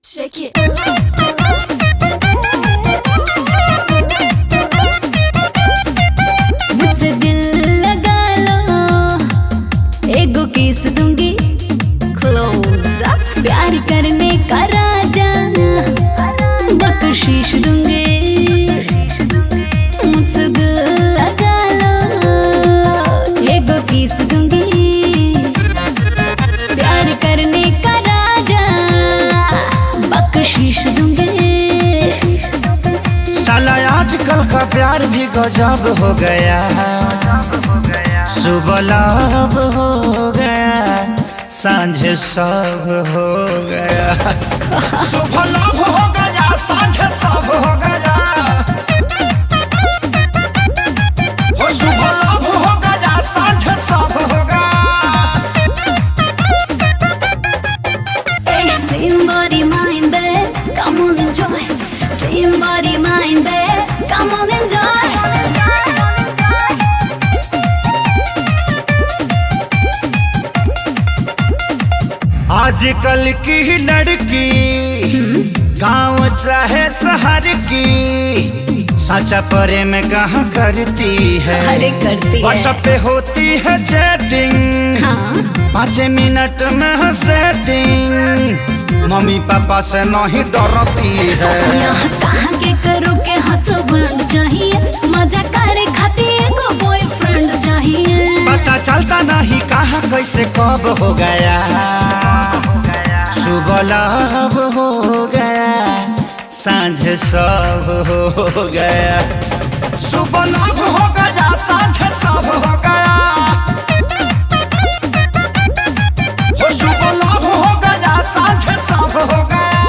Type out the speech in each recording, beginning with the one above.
Shake it. मुझसे दिल लगा लो, एगो किस दूंगी क्लोज अप, प्यार करने का राजा बख्शीश दूंगी। मुझसे दिल लगा लो, एगो किस दूंगी, प्यार करने का राजा बख्शीश दूंगी। साला आजकल का प्यार भी गजब हो गया, सुबह लब हो गया, सांझ सब हो गया। सुबह लब हो गया, सांझ सब हो गया, हो सुबह लब हो गया, सांझ सब हो गया। Hey, same body, mind, babe, come on enjoy. Same body, mind, babe, come on enjoy. आजकल की लड़की गांव चाहे शहर की, सच्चा प्रेम कहाँ करती है। अरे करती है। व्हाट्सएप पे होती है चैटिंग, हाँ 5 मिनट में है सेटिंग, मम्मी पापा से नहीं डरती है। यहाँ कहाँ के करो के हस्बैंड चाहिए, मजा करे खातिर को बॉयफ्रेंड चाहिए। पता चलता नहीं कहाँ कैसे कब हो गया, सुबह लब हो गया, सांझ सब हो गया। सुबह लब हो गया, सांझ सब हो गया, हो सुबह लब हो गया, सांझ सब हो गया।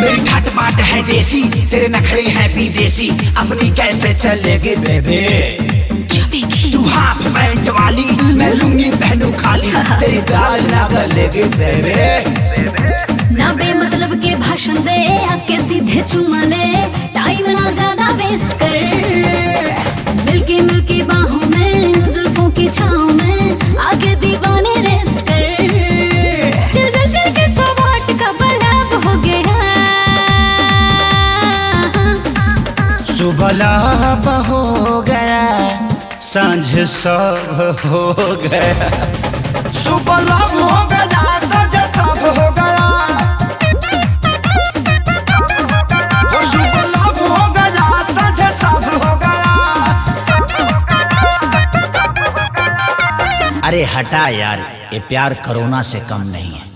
मेरी ठाट बाट है देसी, तेरे नखरे हैं विदेशी, अपनी कैसे चलेगी बेबे। तू हाफ पैंट वाली, मैं लुंगी पहनू खाली, तेरी दाल ना गलेगी बेबे। ना बेमतलब के भाषण दे, आके सीधे चुमा ले, टाइम ना ज्यादा वेस्ट कर। मिल्की मिल्की बाहों में, जुल्फों की छाँव में, आगे दीवाने रेस्ट कर। दिल जल जल के 100 वाट का बल्ब हो गया। सुबह लब हो गया, सांझ सब हो गया। सुबह लब हो गया, सांझ सब हो गया, हो सुबह लब हो गया, सांझ सब हो गया। अरे हटा यार, ये प्यार कोरोना से कम नहीं है।